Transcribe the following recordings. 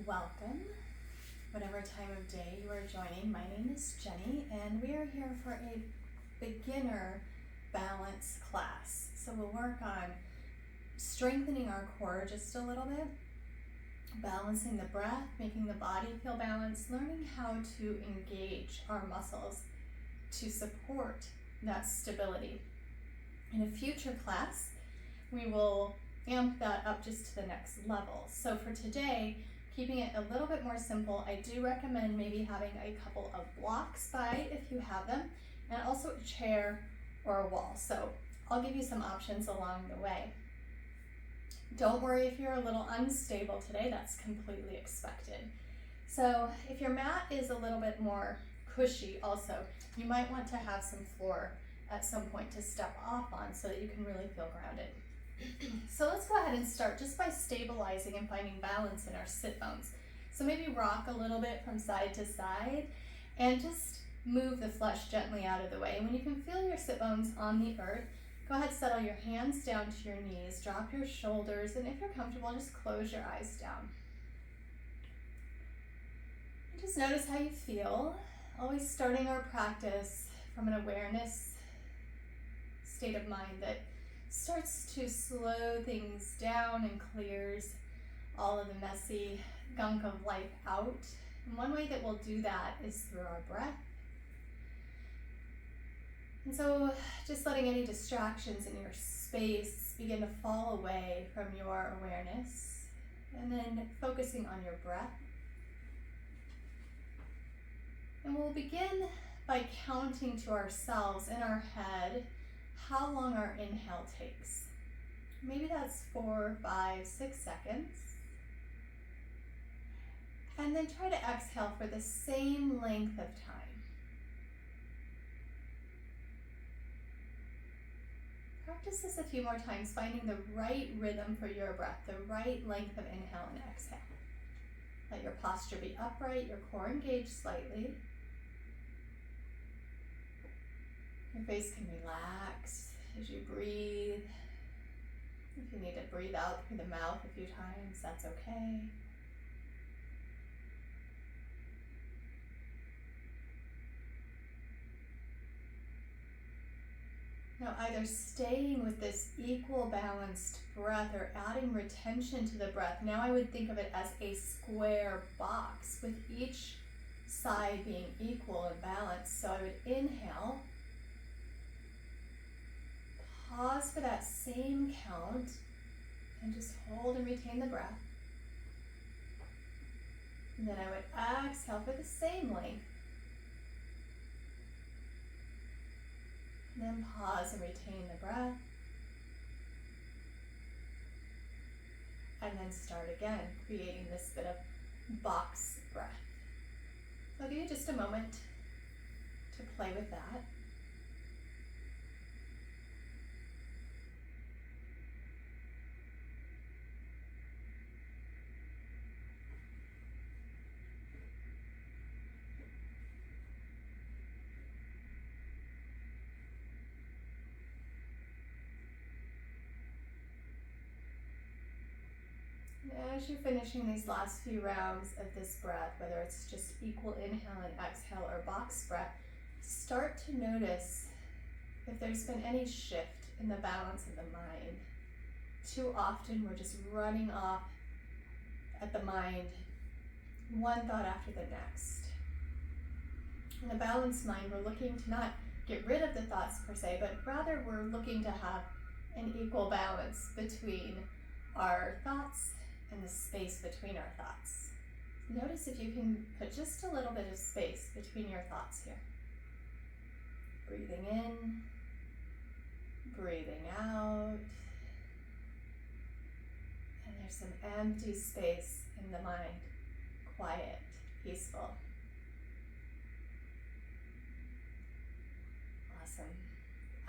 welcome, whatever time of day you are joining. My name is Jenny, and we are here for a beginner balance class. So we'll work on strengthening our core just a little bit, balancing the breath, making the body feel balanced, learning how to engage our muscles to support that stability. In a future class, we will amp that up just to the next level. So for today, keeping it a little bit more simple, I do recommend maybe having a couple of blocks by if you have them, and also a chair or a wall. So I'll give you some options along the way. Don't worry if you're a little unstable today, that's completely expected. So if your mat is a little bit more cushy also, you might want to have some floor at some point to step off on so that you can really feel grounded. So let's go ahead and start just by stabilizing and finding balance in our sit bones. So maybe rock a little bit from side to side and just move the flesh gently out of the way. When you can feel your sit bones on the earth, go ahead, settle your hands down to your knees, drop your shoulders, and if you're comfortable, just close your eyes down. And just notice how you feel, always starting our practice from an awareness state of mind that starts to slow things down and clears all of the messy gunk of life out. And one way that we'll do that is through our breath. And so just letting any distractions in your space begin to fall away from your awareness, and then focusing on your breath. And we'll begin by counting to ourselves in our head how long our inhale takes. Maybe that's 4, 5, 6 seconds. And then try to exhale for the same length of time. Practice this a few more times, finding the right rhythm for your breath, the right length of inhale and exhale. Let your posture be upright, your core engaged slightly. Your face can relax as you breathe. If you need to breathe out through the mouth a few times, that's okay. Now, either staying with this equal balanced breath or adding retention to the breath. Now I would think of it as a square box with each side being equal and balanced. So I would inhale, pause for that same count, and just hold and retain the breath. And then I would exhale for the same length. And then pause and retain the breath. And then start again, creating this bit of box breath. So I'll give you just a moment to play with that. As you're finishing these last few rounds of this breath, whether it's just equal inhale and exhale or box breath, start to notice if there's been any shift in the balance of the mind. Too often we're just running off at the mind, one thought after the next. In a balanced mind, we're looking to not get rid of the thoughts per se, but rather we're looking to have an equal balance between our thoughts and the space between our thoughts. Notice if you can put just a little bit of space between your thoughts here. Breathing in, breathing out. And there's some empty space in the mind, quiet, peaceful. Awesome.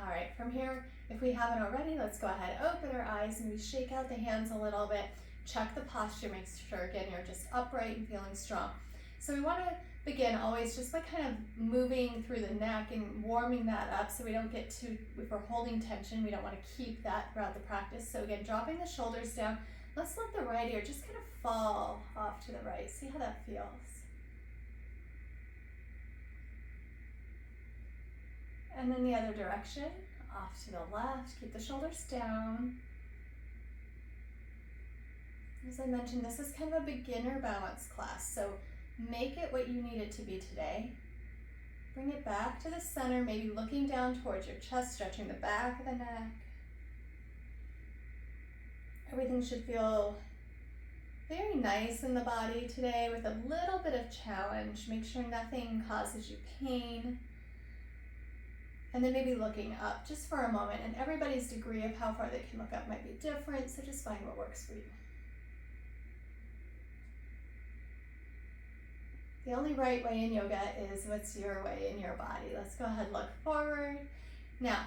All right, from here, if we haven't already, let's go ahead, open our eyes, and we shake out the hands a little bit. Check the posture, make sure, again, you're just upright and feeling strong. So we want to begin always just by kind of moving through the neck and warming that up so we don't get too, if we're holding tension, we don't want to keep that throughout the practice. So again, dropping the shoulders down, Let's let the right ear just kind of fall off to the right. See how that feels. And then the other direction, off to the left. Keep the shoulders down. As I mentioned, this is kind of a beginner balance class, so make it what you need it to be today. Bring it back to the center, maybe looking down towards your chest, stretching the back of the neck. Everything should feel very nice in the body today with a little bit of challenge. Make sure nothing causes you pain. And then maybe looking up just for a moment, and everybody's degree of how far they can look up might be different, so just find what works for you. The only right way in yoga is what's your way in your body. Let's go ahead and look forward. Now,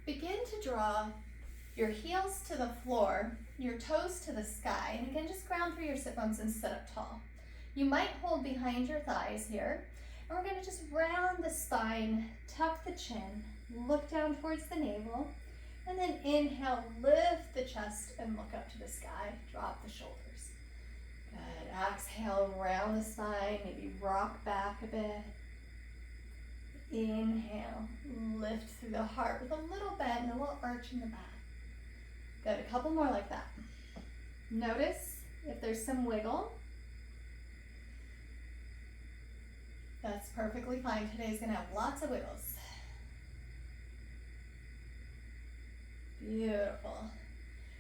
begin to draw your heels to the floor, your toes to the sky, and again, just ground through your sit bones and sit up tall. You might hold behind your thighs here, and we're gonna just round the spine, tuck the chin, look down towards the navel, and then inhale, lift the chest and look up to the sky, drop the shoulders. Good, exhale, round the spine, maybe rock back a bit. Inhale, lift through the heart with a little bend, a little arch in the back. Good, a couple more like that. Notice if there's some wiggle. That's perfectly fine. Today's gonna have lots of wiggles. Beautiful.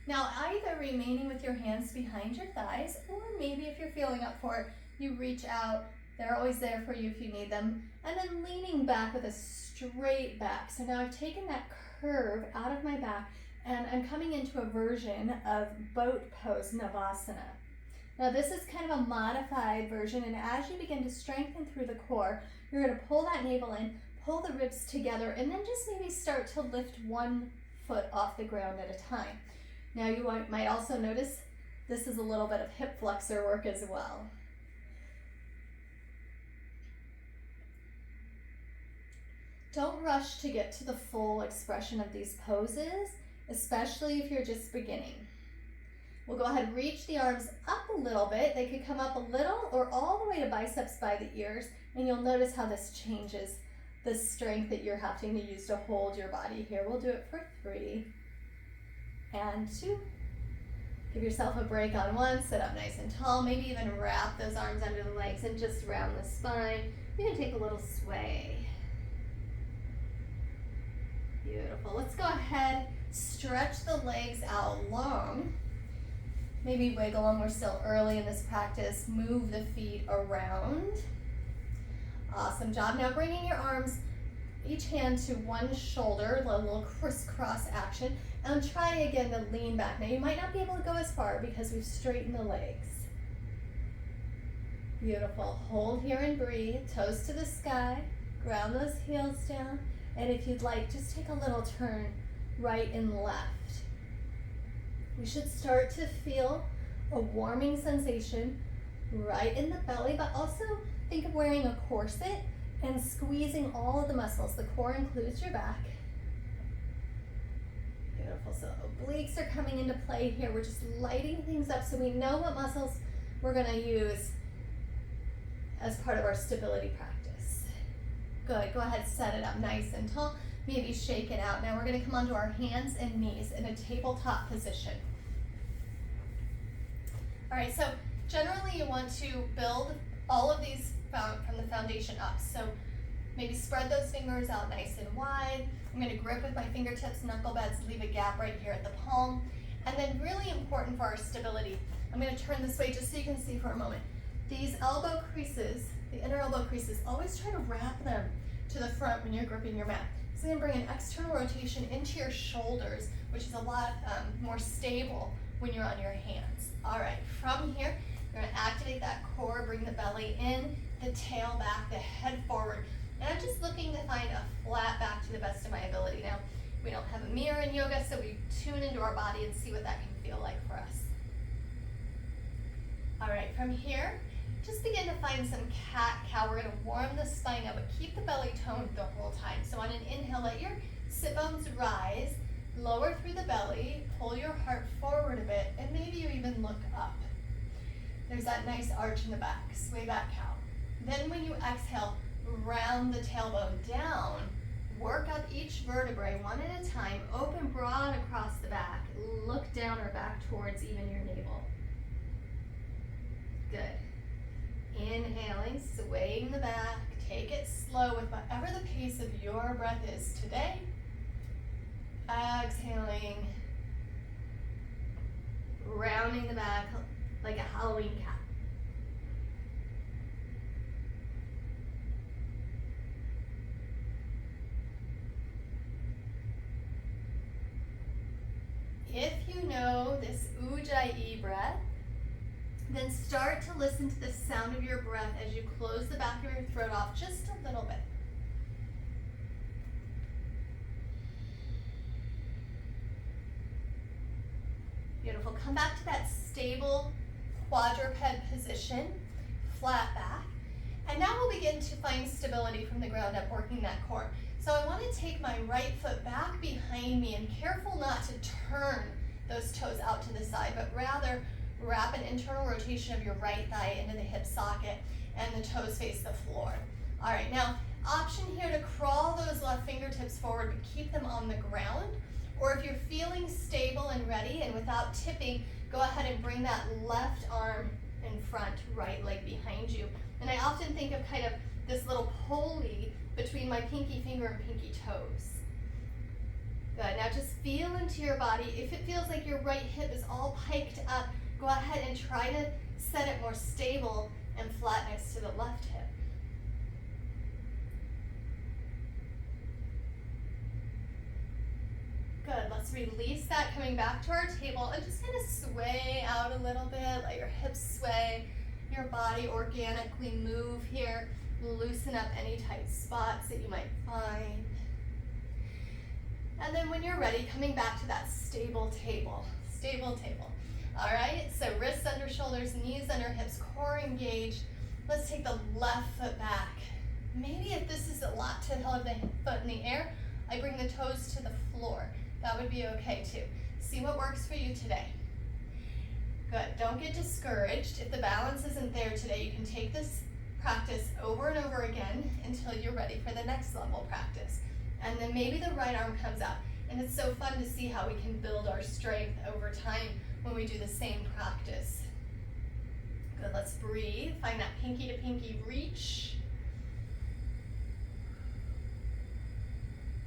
Now, either remaining with your hands behind your thighs, or maybe if you're feeling up for it, you reach out. They're always there for you if you need them. And then leaning back with a straight back. So now I've taken that curve out of my back, and I'm coming into a version of boat pose, Navasana. Now this is kind of a modified version, and as you begin to strengthen through the core, you're going to pull that navel in, pull the ribs together, and then just maybe start to lift one foot off the ground at a time. Now you might also notice this is a little bit of hip flexor work as well. Don't rush to get to the full expression of these poses, especially if you're just beginning. We'll go ahead and reach the arms up a little bit. They could come up a little or all the way to biceps by the ears, and you'll notice how this changes the strength that you're having to use to hold your body here. We'll do it for 3 and 2. Give yourself a break on 1, sit up nice and tall, maybe even wrap those arms under the legs and just round the spine. You can take a little sway. Beautiful. Let's go ahead, stretch the legs out long. Maybe wiggle them. We're still early in this practice. Move the feet around. Awesome job. Now bringing your arms, each hand to one shoulder, a little crisscross action, and try again to lean back. Now you might not be able to go as far because we've straightened the legs. Beautiful. Hold here and breathe. Toes to the sky. Ground those heels down. And if you'd like, just take a little turn right and left. We should start to feel a warming sensation right in the belly, but also think of wearing a corset and squeezing all of the muscles. The core includes your back. Beautiful. So obliques are coming into play here. We're just lighting things up so we know what muscles we're going to use as part of our stability practice. Good. Go ahead, set it up nice and tall. Maybe shake it out. Now we're going to come onto our hands and knees in a tabletop position. All right, so generally you want to build all of these from the foundation up. So maybe spread those fingers out nice and wide. I'm going to grip with my fingertips, knuckle beds, leave a gap right here at the palm. And then really important for our stability, I'm going to turn this way just so you can see for a moment. These elbow creases, the inner elbow creases, always try to wrap them to the front when you're gripping your mat. So you're going to bring an external rotation into your shoulders, which is a lot more stable when you're on your hands. All right, from here, you're going to activate that core, bring the belly in, the tail back, the head forward. And I'm just looking to find a flat back to the best of my ability. Now, we don't have a mirror in yoga, so we tune into our body and see what that can feel like for us. All right, from here, just begin to find some cat-cow. We're going to warm the spine up, but keep the belly toned the whole time. So on an inhale, let your sit bones rise. Lower through the belly, pull your heart forward a bit, and maybe you even look up. There's that nice arch in the back, sway back cow. Then when you exhale, round the tailbone down, work up each vertebrae one at a time, open broad across the back, look down or back towards even your navel. Good. Inhaling, swaying the back, take it slow with whatever the pace of your breath is today. Exhaling, rounding the back like a Halloween cat. If you know this Ujjayi breath, then start to listen to the sound of your breath as you close the back of your throat off just a little bit. Beautiful. Come back to that stable quadruped position, flat back. And now we'll begin to find stability from the ground up, working that core. So I want to take my right foot back behind me and careful not to turn those toes out to the side, but rather wrap an internal rotation of your right thigh into the hip socket and the toes face the floor. All right, now option here to crawl those left fingertips forward, but keep them on the ground. Or if you're feeling stable and ready and without tipping, go ahead and bring that left arm in front, right leg behind you. And I often think of kind of this little pulley between my pinky finger and pinky toes. Good, now just feel into your body. If it feels like your right hip is all piked up, go ahead and try to set it more stable and flat next to the left hip. Good, let's release that, coming back to our table and just kind of sway out a little bit, let your hips sway, your body organically move here, loosen up any tight spots that you might find. And then when you're ready, coming back to that stable table. All right, so wrists under shoulders, knees under hips, core engaged. Let's take the left foot back. Maybe if this is a lot to hold the foot in the air, I bring the toes to the floor. That would be okay too. See what works for you today. Good, don't get discouraged. If the balance isn't there today, you can take this practice over and over again until you're ready for the next level practice. And then maybe the right arm comes out. And it's so fun to see how we can build our strength over time when we do the same practice. Good, let's breathe. Find that pinky to pinky reach.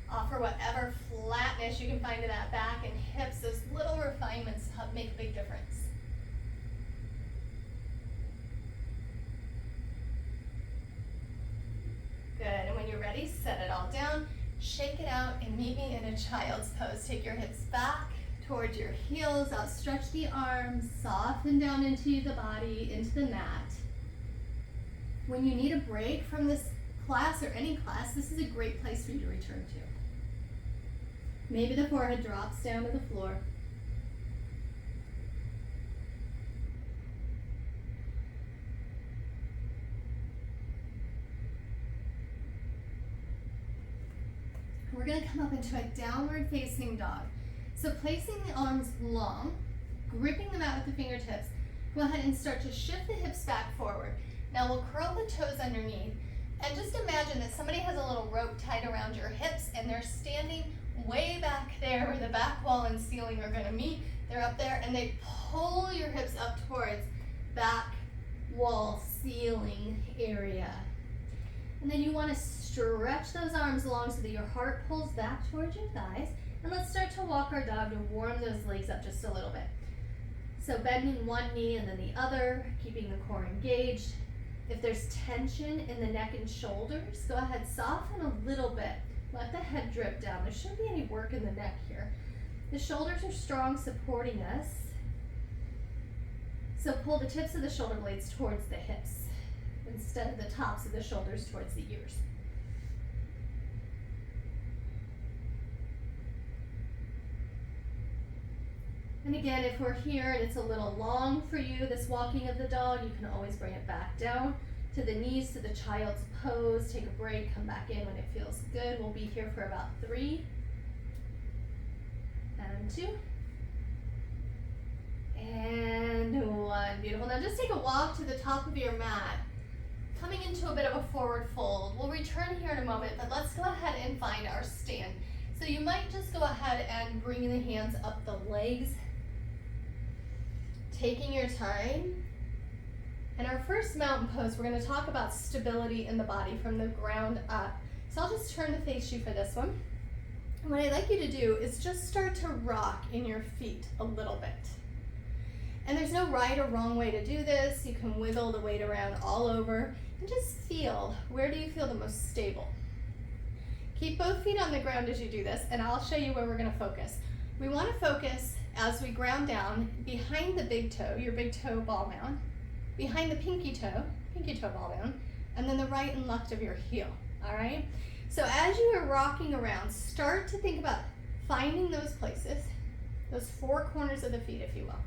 Offer whatever flatness you can find in that back and hips. Those little refinements help make a big difference. Good, and when you're ready, set it all down, shake it out, and meet me in a child's pose. Take your hips back towards your heels, outstretch the arms, soften down into the body, into the mat. When you need a break from this class or any class, this is a great place for you to return to. Maybe the forehead drops down to the floor. We're going to come up into a downward facing dog. So placing the arms long, gripping them out with the fingertips, go ahead and start to shift the hips back forward. Now we'll curl the toes underneath and just imagine that somebody has a little rope tied around your hips and they're standing way back there where the back wall and ceiling are going to meet. They're up there and they pull your hips up towards back wall ceiling area. And then you want to stretch those arms long so that your heart pulls back towards your thighs. And let's start to walk our dog to warm those legs up just a little bit. So bending one knee and then the other, keeping the core engaged. If there's tension in the neck and shoulders, go ahead, soften a little bit. Let the head drip down. There shouldn't be any work in the neck here. The shoulders are strong, supporting us. So pull the tips of the shoulder blades towards the hips instead of the tops of the shoulders towards the ears. And again, if we're here and it's a little long for you, this walking of the dog, you can always bring it back down to the knees, to the child's pose. Take a break, come back in when it feels good. We'll be here for about 3, and 2, and 1. Beautiful. Now just take a walk to the top of your mat, coming into a bit of a forward fold. We'll return here in a moment, but let's go ahead and find our stand. So you might just go ahead and bring the hands up the legs, taking your time. In our first mountain pose, we're going to talk about stability in the body from the ground up. So I'll just turn to face you for this one. And what I'd like you to do is just start to rock in your feet a little bit. And there's no right or wrong way to do this. You can wiggle the weight around all over and just feel, where do you feel the most stable? Keep both feet on the ground as you do this, and I'll show you where we're going to focus. We want to focus as we ground down behind the big toe, your big toe ball mound, behind the pinky toe ball mound, and then the right and left of your heel, all right? So as you are rocking around, start to think about finding those places, those 4 corners of the feet, if you will.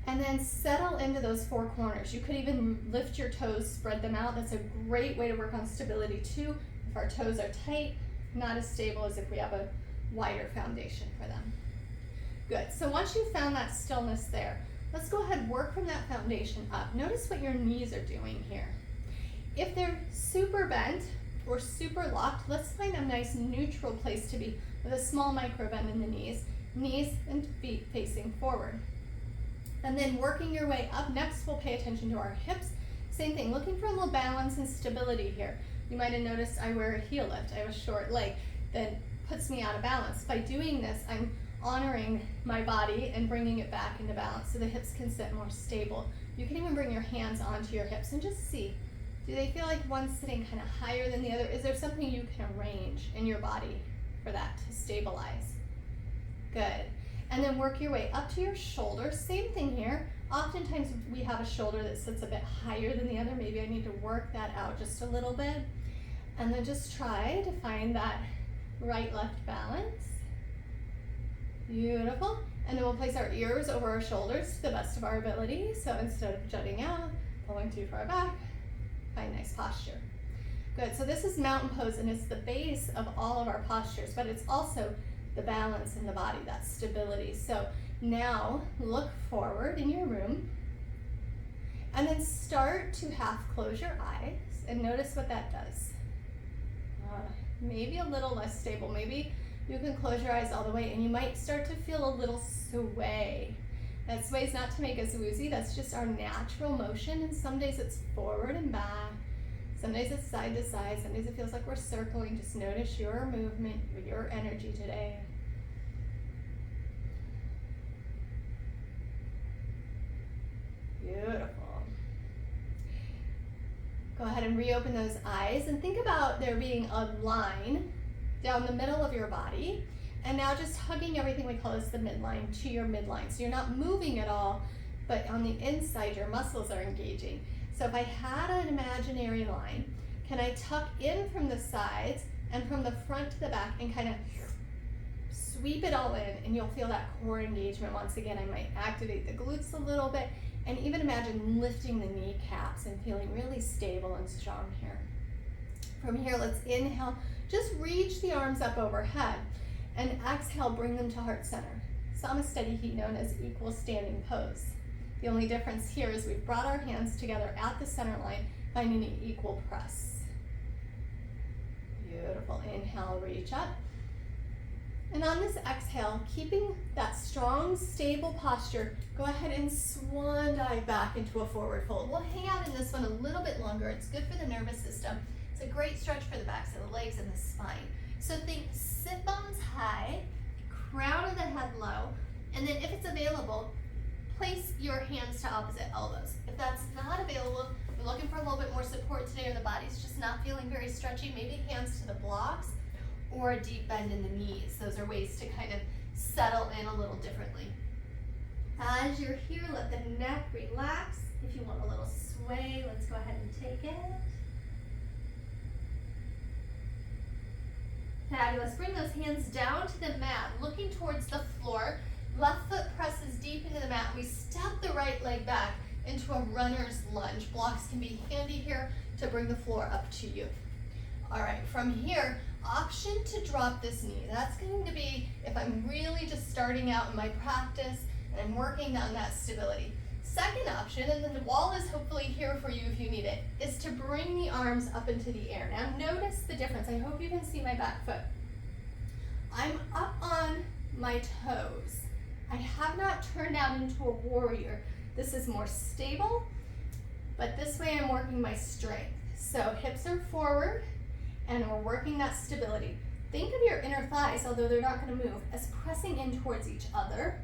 And then settle into those 4 corners. You could even lift your toes, spread them out. That's a great way to work on stability too. If our toes are tight, not as stable as if we have a wider foundation for them. Good, so once you've found that stillness there, let's go ahead and work from that foundation up. Notice what your knees are doing here. If they're super bent or super locked, let's find a nice neutral place to be with a small micro bend in the knees and feet facing forward. And then working your way up, next we'll pay attention to our hips. Same thing, looking for a little balance and stability here. You might have noticed I wear a heel lift. I have a short leg that puts me out of balance. By doing this, I'm honoring my body and bringing it back into balance so the hips can sit more stable. You can even bring your hands onto your hips and just see, do they feel like one's sitting kind of higher than the other? Is there something you can arrange in your body for that to stabilize? Good. And then work your way up to your shoulders. Same thing here. Oftentimes we have a shoulder that sits a bit higher than the other. Maybe I need to work that out just a little bit. And then just try to find that right-left balance. Beautiful. And then we'll place our ears over our shoulders to the best of our ability. So instead of jutting out, pulling too far back, find nice posture. Good, so this is mountain pose, and it's the base of all of our postures, but it's also the balance in the body, that stability. So now look forward in your room, and then start to half close your eyes, and notice what that does. Maybe a little less stable. Maybe you can close your eyes all the way, and you might start to feel a little sway. That sway is not to make us woozy, that's just our natural motion, and some days it's forward and back, some days it's side to side, some days it feels like we're circling. Just notice your movement, your energy today. Beautiful. Go ahead and reopen those eyes and think about there being a line down the middle of your body. And now just hugging everything we call this the midline to your midline. So you're not moving at all, but on the inside your muscles are engaging. So if I had an imaginary line, can I tuck in from the sides and from the front to the back and kind of sweep it all in, and you'll feel that core engagement. Once again, I might activate the glutes a little bit, and even imagine lifting the kneecaps and feeling really stable and strong here. From here, let's inhale, just reach the arms up overhead, and exhale, bring them to heart center. Samastiti Heat, known as equal standing pose. The only difference here is we've brought our hands together at the center line, finding an equal press. Beautiful. Inhale, reach up. And on this exhale, keeping that strong, stable posture, go ahead and swan dive back into a forward fold. We'll hang out in this one a little bit longer. It's good for the nervous system. It's a great stretch for the backs of the legs and the spine. So think sit bones high, crown of the head low, and then if it's available, place your hands to opposite elbows. If that's not available, you're looking for a little bit more support today or the body's just not feeling very stretchy, maybe hands to the blocks or a deep bend in the knees. Those are ways to kind of settle in a little differently. As you're here, let the neck relax. If you want a little sway, let's go ahead and take it. Fabulous. Bring those hands down to the mat, looking towards the floor. Left foot presses deep into the mat. We step the right leg back into a runner's lunge. Blocks can be handy here to bring the floor up to you. All right, from here, option to drop this knee. That's going to be if I'm really just starting out in my practice and I'm working on that stability. Second option, and then the wall is hopefully here for you if you need it, is to bring the arms up into the air. Now notice the difference. I hope you can see my back foot. I'm up on my toes. I have not turned out into a warrior. This is more stable, but this way I'm working my strength. So hips are forward, and we're working that stability. Think of your inner thighs, although they're not going to move, as pressing in towards each other.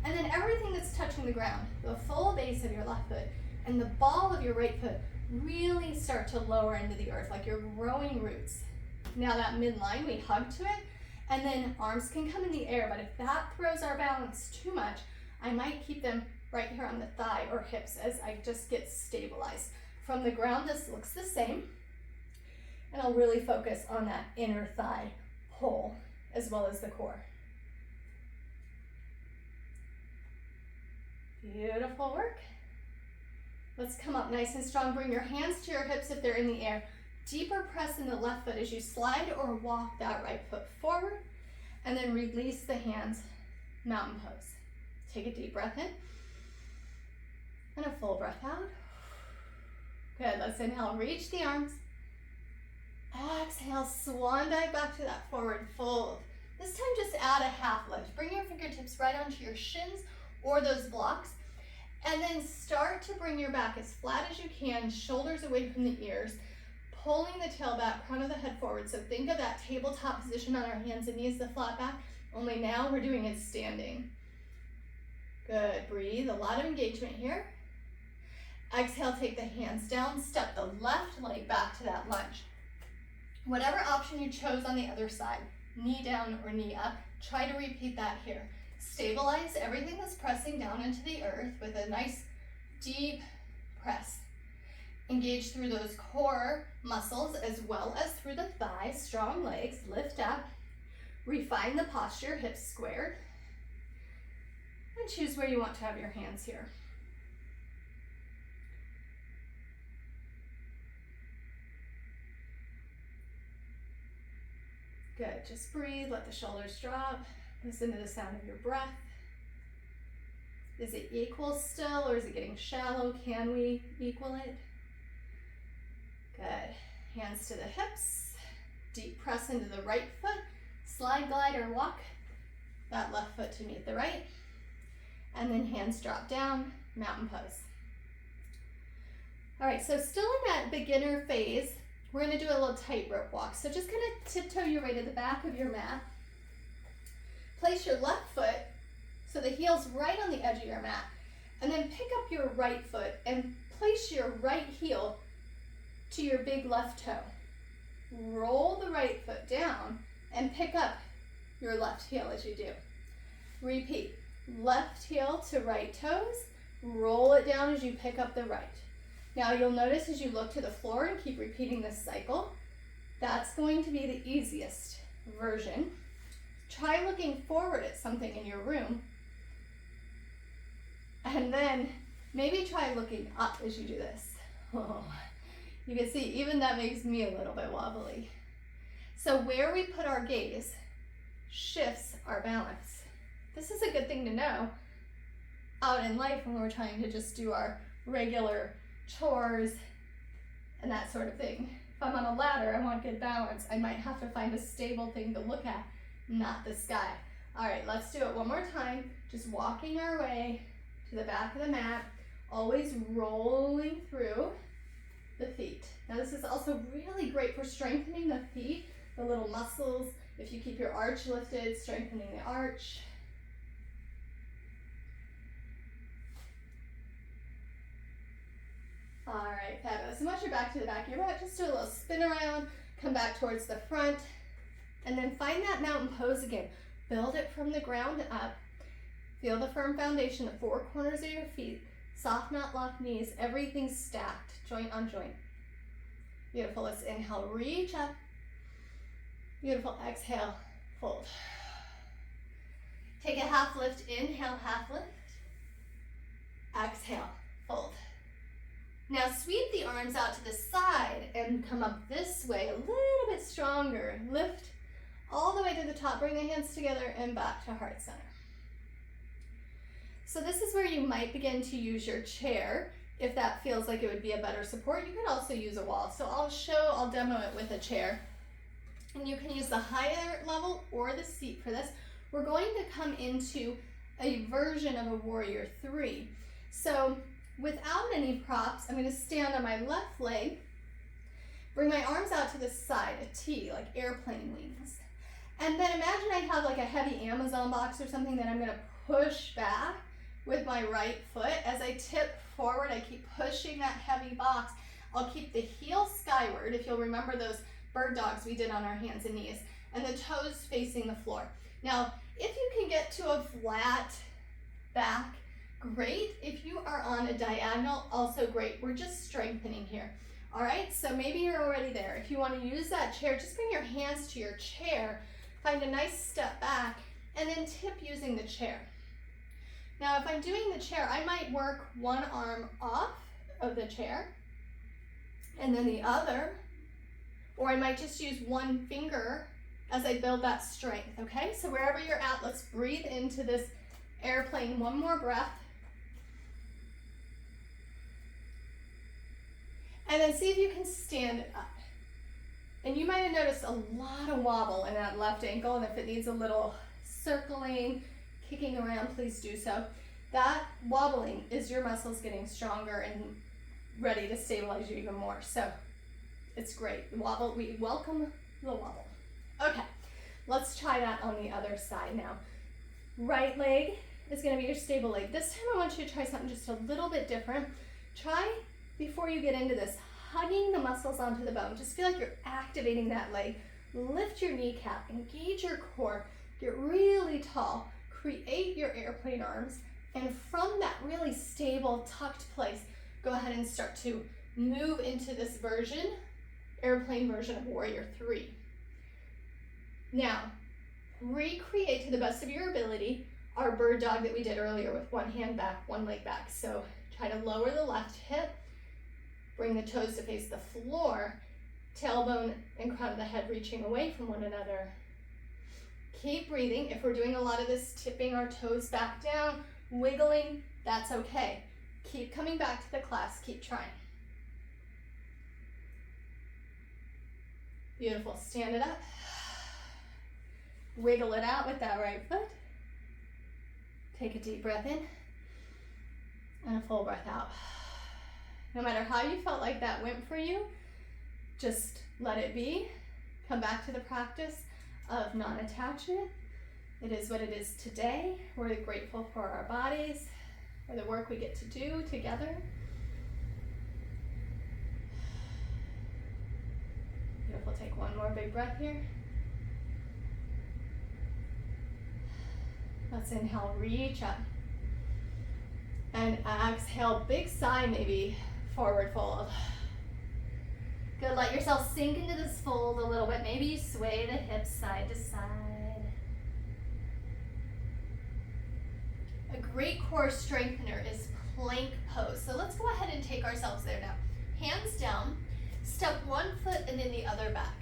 And then everything that's touching the ground, the full base of your left foot and the ball of your right foot, really start to lower into the earth like you're growing roots. Now that midline, we hug to it, and then arms can come in the air, but if that throws our balance too much, I might keep them right here on the thigh or hips as I just get stabilized. From the ground, this looks the same, and I'll really focus on that inner thigh pull as well as the core. Beautiful work. Let's come up nice and strong. Bring your hands to your hips if they're in the air. Deeper press in the left foot as you slide or walk that right foot forward. And then release the hands, mountain pose. Take a deep breath in. And a full breath out. Good, let's inhale, reach the arms. Exhale, swan dive back to that forward fold. This time just add a half lift. Bring your fingertips right onto your shins or those blocks, and then start to bring your back as flat as you can, shoulders away from the ears, pulling the tail back, crown of the head forward. So think of that tabletop position on our hands and knees, the flat back, only now we're doing it standing. Good, breathe, a lot of engagement here. Exhale, take the hands down, step the left leg back to that lunge. Whatever option you chose on the other side, knee down or knee up, try to repeat that here. Stabilize everything that's pressing down into the earth with a nice deep press. Engage through those core muscles as well as through the thighs, strong legs, lift up. Refine the posture, hips squared. And choose where you want to have your hands here. Good, just breathe, let the shoulders drop. Listen to the sound of your breath. Is it equal still or is it getting shallow? Can we equal it? Good. Hands to the hips. Deep press into the right foot. Slide, glide, or walk that left foot to meet the right. And then hands drop down, mountain pose. All right, so still in that beginner phase, we're gonna do a little tightrope walk. So just kind of tiptoe your way to the back of your mat. Place your left foot so the heel's right on the edge of your mat, and then pick up your right foot and place your right heel to your big left toe. Roll the right foot down and pick up your left heel as you do. Repeat, left heel to right toes, roll it down as you pick up the right. Now you'll notice as you look to the floor and keep repeating this cycle, that's going to be the easiest version. Try looking forward at something in your room, and then maybe try looking up as you do this. Oh, you can see even that makes me a little bit wobbly. So where we put our gaze shifts our balance. This is a good thing to know out in life when we're trying to just do our regular chores and that sort of thing. If I'm on a ladder, I want good balance. I might have to find a stable thing to look at, not the sky. All right, let's do it one more time. Just walking our way to the back of the mat, always rolling through the feet. Now this is also really great for strengthening the feet, the little muscles. If you keep your arch lifted, strengthening the arch. All right, fabulous. And once you're back to the back of your mat, just do a little spin around, come back towards the front, and then find that mountain pose again. Build it from the ground up. Feel the firm foundation, the four corners of your feet, soft, not locked knees, everything stacked, joint on joint. Beautiful. Let's inhale, reach up. Beautiful. Exhale, fold. Take a half lift, inhale, half lift. Exhale, fold. Now sweep the arms out to the side and come up this way a little bit stronger. Lift all the way to the top, bring the hands together and back to heart center. So this is where you might begin to use your chair. If that feels like it would be a better support, you could also use a wall. So I'll demo it with a chair. And you can use the higher level or the seat for this. We're going to come into a version of a warrior 3. So without any props, I'm going to stand on my left leg, bring my arms out to the side, a T, like airplane wings. And then imagine I have like a heavy Amazon box or something that I'm going to push back with my right foot. As I tip forward, I keep pushing that heavy box. I'll keep the heel skyward, if you'll remember those bird dogs we did on our hands and knees, and the toes facing the floor. Now, if you can get to a flat back, great. If you are on a diagonal, also great. We're just strengthening here. All right, so maybe you're already there. If you want to use that chair, just bring your hands to your chair, find a nice step back, and then tip using the chair. Now, if I'm doing the chair, I might work one arm off of the chair and then the other, or I might just use one finger as I build that strength, okay? So wherever you're at, let's breathe into this airplane. One more breath. And then see if you can stand it up. And you might have noticed a lot of wobble in that left ankle, and if it needs a little circling, kicking around, please do so. That wobbling is your muscles getting stronger and ready to stabilize you even more. So it's great. The wobble, we welcome the wobble. Okay, let's try that on the other side now. Right leg is going to be your stable leg. This time I want you to try something just a little bit different. Try, before you get into this, hugging the muscles onto the bone. Just feel like you're activating that leg. Lift your kneecap, engage your core, get really tall, create your airplane arms, and from that really stable, tucked place, go ahead and start to move into this version, airplane version of Warrior 3. Now, recreate to the best of your ability our bird dog that we did earlier with one hand back, one leg back. So try to lower the left hip, bring the toes to face the floor, tailbone and crown of the head reaching away from one another. Keep breathing. If we're doing a lot of this tipping our toes back down, wiggling, that's okay. Keep coming back to the class, keep trying. Beautiful, stand it up. Wiggle it out with that right foot. Take a deep breath in and a full breath out. No matter how you felt like that went for you, just let it be. Come back to the practice of non-attachment. It is what it is today. We're grateful for our bodies, for the work we get to do together. Beautiful, take one more big breath here. Let's inhale, reach up. And exhale, big sigh, maybe forward fold. Good, let yourself sink into this fold a little bit. Maybe you sway the hips side to side. A great core strengthener is plank pose. So let's go ahead and take ourselves there now. Hands down, step one foot and then the other back.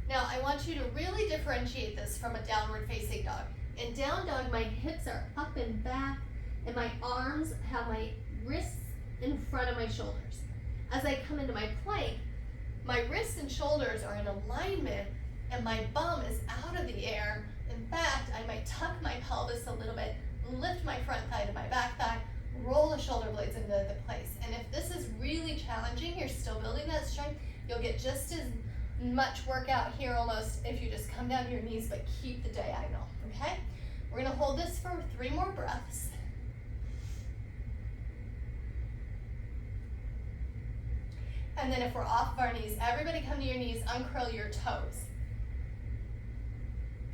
Now I want you to really differentiate this from a downward facing dog. In down dog, my hips are up and back and my arms have my wrists in front of my shoulders. As I come into my plank, my wrists and shoulders are in alignment and my bum is out of the air. In fact, I might tuck my pelvis a little bit, lift my front thigh to my back thigh, roll the shoulder blades into the place. And if this is really challenging, you're still building that strength, you'll get just as much workout here almost if you just come down to your knees but keep the diagonal, okay? We're gonna hold this for 3 more breaths. And then if we're off of our knees, everybody come to your knees, uncurl your toes.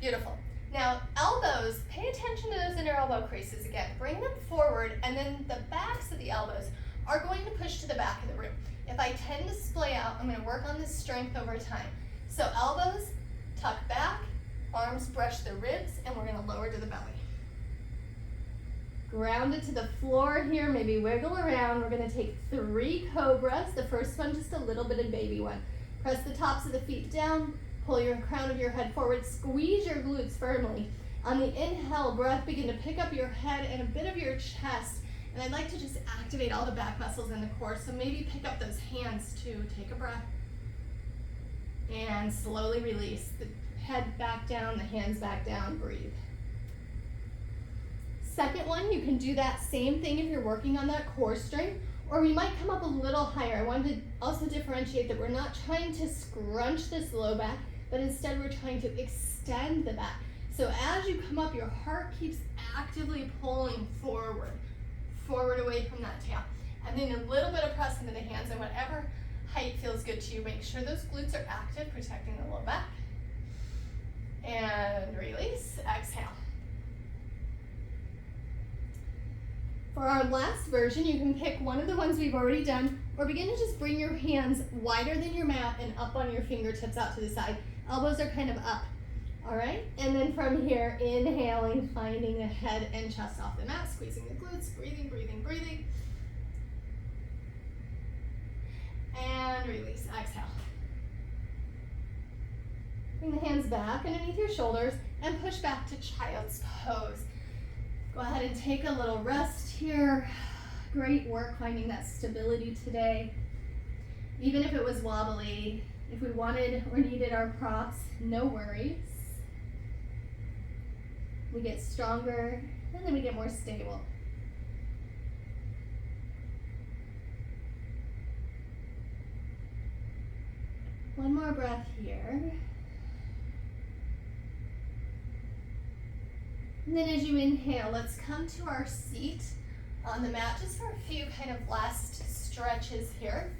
Beautiful. Now, elbows, pay attention to those inner elbow creases again. Bring them forward, and then the backs of the elbows are going to push to the back of the room. If I tend to splay out, I'm gonna work on this strength over time. So elbows, tuck back, arms brush the ribs, and we're gonna lower to the belly. Grounded to the floor here, maybe wiggle around. We're gonna take 3 cobras. The first one, just a little bit of baby one. Press the tops of the feet down, pull your crown of your head forward, squeeze your glutes firmly. On the inhale breath, begin to pick up your head and a bit of your chest. And I'd like to just activate all the back muscles in the core, so maybe pick up those hands too. Take a breath. And slowly release. The head back down, the hands back down, breathe. Second one, you can do that same thing if you're working on that core strength, or we might come up a little higher. I wanted to also differentiate that we're not trying to scrunch this low back, but instead we're trying to extend the back. So as you come up, your heart keeps actively pulling forward away from that tail. And then a little bit of press into the hands, and whatever height feels good to you, make sure those glutes are active, protecting the low back. And release, exhale. For our last version, you can pick one of the ones we've already done, or begin to just bring your hands wider than your mat and up on your fingertips out to the side. Elbows are kind of up, all right? And then from here, inhaling, finding the head and chest off the mat, squeezing the glutes, breathing, breathing, breathing. And release, exhale. Bring the hands back underneath your shoulders and push back to child's pose. Go ahead and take a little rest here. Great work finding that stability today. Even if it was wobbly, if we wanted or needed our props, no worries. We get stronger and then we get more stable. One more breath here. And then as you inhale, let's come to our seat on the mat just for a few kind of last stretches here.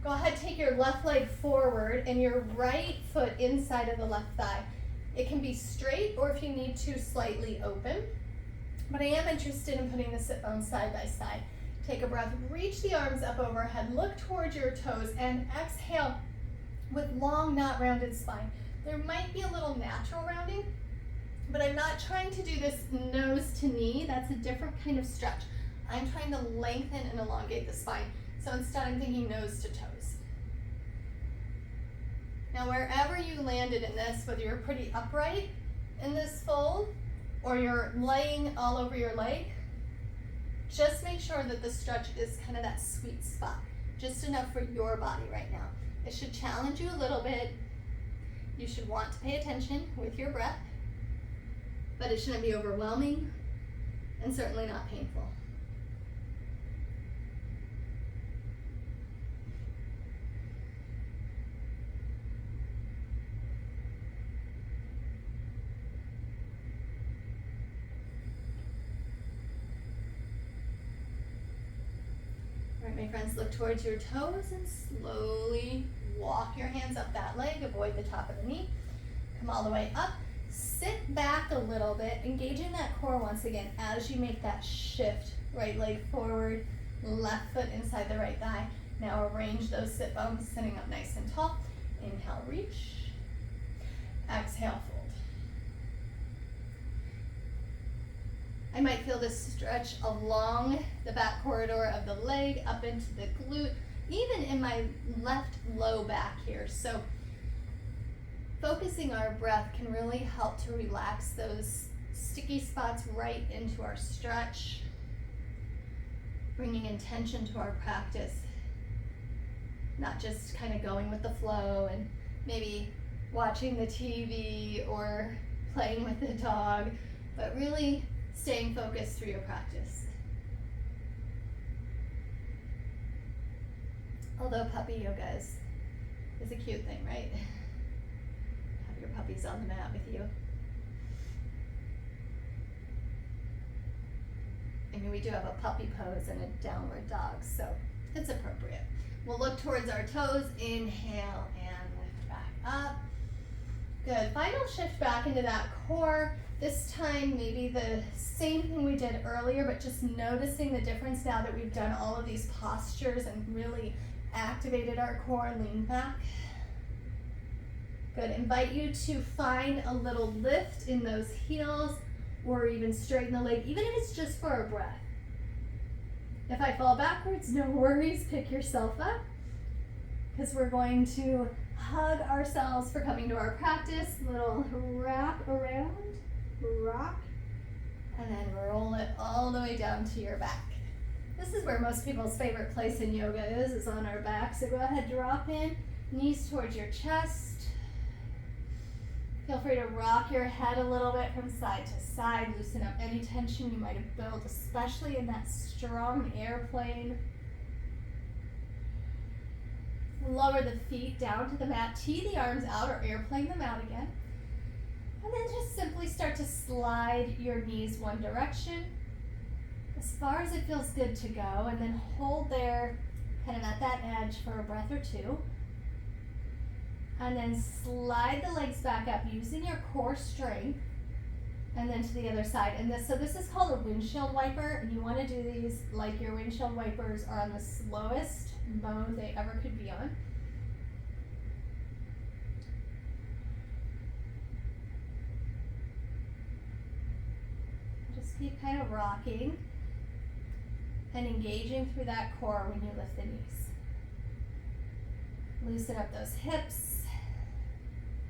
Go ahead, take your left leg forward and your right foot inside of the left thigh. It can be straight, or if you need to, slightly open. But I am interested in putting the sit bones side by side. Take a breath, reach the arms up overhead, look towards your toes, and exhale with long, not rounded spine. There might be a little natural rounding, but I'm not trying to do this nose to knee. That's a different kind of stretch. I'm trying to lengthen and elongate the spine. So instead I'm thinking nose to toes. Now wherever you landed in this, whether you're pretty upright in this fold or you're laying all over your leg, just make sure that the stretch is kind of that sweet spot, just enough for your body right now. It should challenge you a little bit. You should want to pay attention with your breath, but it shouldn't be overwhelming and certainly not painful. All right, my friends, look towards your toes and slowly walk your hands up that leg, avoid the top of the knee. Come all the way up. Sit back a little bit, engaging that core once again as you make that shift. Right leg forward, left foot inside the right thigh. Now arrange those sit bones, sitting up nice and tall. Inhale, reach. Exhale, fold. I might feel this stretch along the back corridor of the leg, up into the glute, even in my left low back here. So focusing our breath can really help to relax those sticky spots right into our stretch, bringing intention to our practice, not just kind of going with the flow and maybe watching the TV or playing with the dog, but really staying focused through your practice. Although puppy yoga is a cute thing, right? Have your puppies on the mat with you. I mean, we do have a puppy pose and a downward dog, so it's appropriate. We'll look towards our toes, inhale and lift back up. Good, final shift back into that core. This time, maybe the same thing we did earlier, but just noticing the difference now that we've done all of these postures and really activated our core. Lean back. Good, invite you to find a little lift in those heels. or even straighten the leg, even if it's just for a breath. If I fall backwards, no worries, pick yourself up, because we're going to hug ourselves for coming to our practice. Little wrap around, rock, and then roll it all the way down to your back. This is where most people's favorite place in yoga is on our back. So go ahead, drop in, knees towards your chest. Feel free to rock your head a little bit from side to side, loosen up any tension you might have built, especially in that strong airplane. Lower the feet down to the mat, tee the arms out or airplane them out again. And then just simply start to slide your knees one direction as far as it feels good to go, and then hold there kind of at that edge for a breath or two. And then slide the legs back up using your core strength, and then to the other side. And this is called a windshield wiper, and you want to do these like your windshield wipers are on the slowest mode they ever could be on. Just keep kind of rocking and engaging through that core when you lift the knees. Loosen up those hips,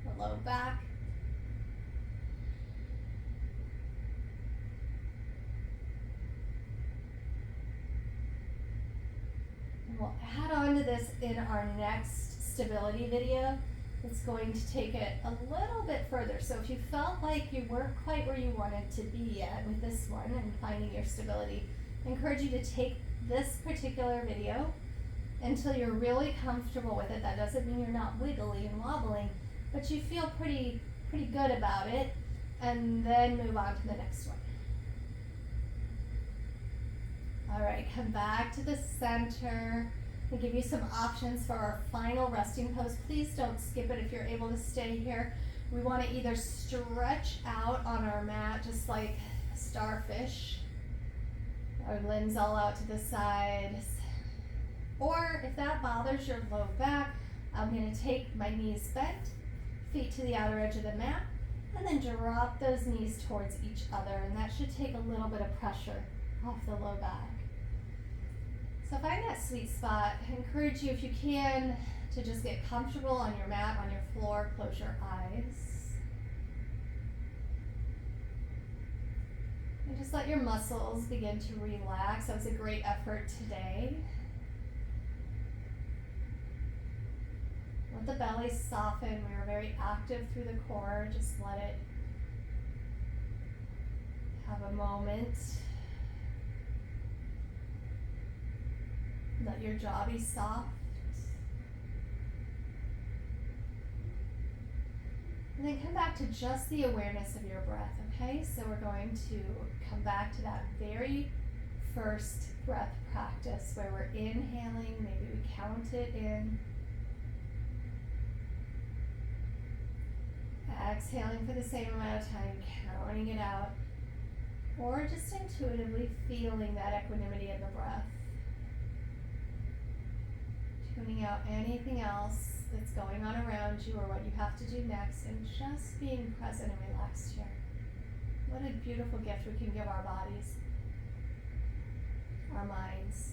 the low back. And we'll add on to this in our next stability video. It's going to take it a little bit further. So if you felt like you weren't quite where you wanted to be yet with this one and finding your stability, I encourage you to take this particular video until you're really comfortable with it. That doesn't mean you're not wiggly and wobbling, but you feel pretty good about it, and then move on to the next one. All right, come back to the center. We'll give you some options for our final resting pose. Please don't skip it if you're able to stay here. We want to either stretch out on our mat just like a starfish, our limbs all out to the sides. Or if that bothers your low back, I'm going to take my knees bent, feet to the outer edge of the mat, and then drop those knees towards each other. And that should take a little bit of pressure off the low back. So find that sweet spot. I encourage you, if you can, to just get comfortable on your mat, on your floor. Close your eyes. And just let your muscles begin to relax. That was a great effort today. Let the belly soften. We were very active through the core. Just let it have a moment. Let your jaw be soft. And then come back to just the awareness of your breath, okay? So we're going to come back to that very first breath practice where we're inhaling, maybe we count it in. Exhaling for the same amount of time, counting it out. Or just intuitively feeling that equanimity in the breath. Tuning out anything else that's going on around you or what you have to do next, and just being present and relaxed here. What a beautiful gift we can give our bodies, our minds.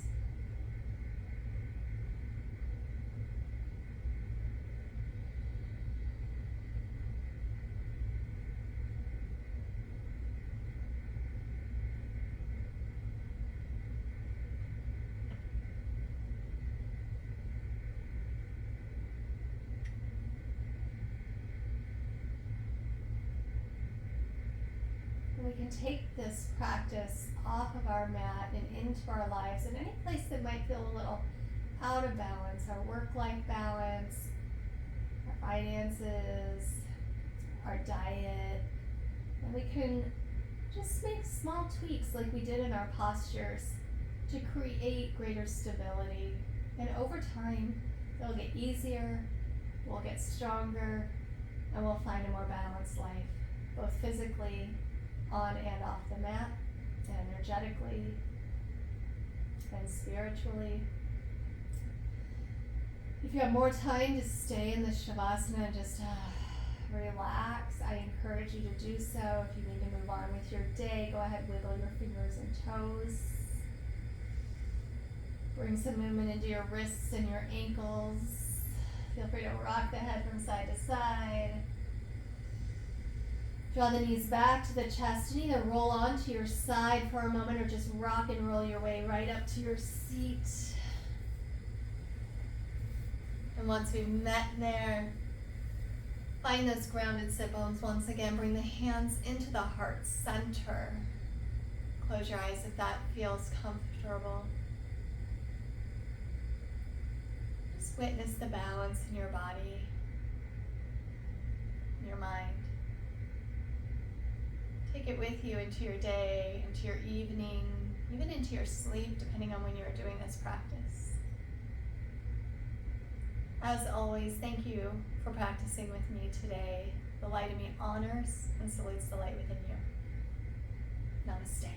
We can take this practice off of our mat and into our lives in any place that might feel a little out of balance, our work-life balance, our finances, our diet. And we can just make small tweaks like we did in our postures to create greater stability. And over time, it'll get easier, we'll get stronger, and we'll find a more balanced life, both physically, on and off the mat, energetically, and spiritually. If you have more time to stay in the Shavasana, just relax. I encourage you to do so. If you need to move on with your day, go ahead, wiggle your fingers and toes. Bring some movement into your wrists and your ankles. Feel free to rock the head from side to side. Draw the knees back to the chest and either roll onto your side for a moment or just rock and roll your way right up to your seat. And once we've met there, find those grounded sit bones once again. Bring the hands into the heart center. Close your eyes if that feels comfortable. Just witness the balance in your body, in your mind. Take it with you into your day, into your evening, even into your sleep, depending on when you are doing this practice. As always, thank you for practicing with me today. The light in me honors and salutes the light within you. Namaste.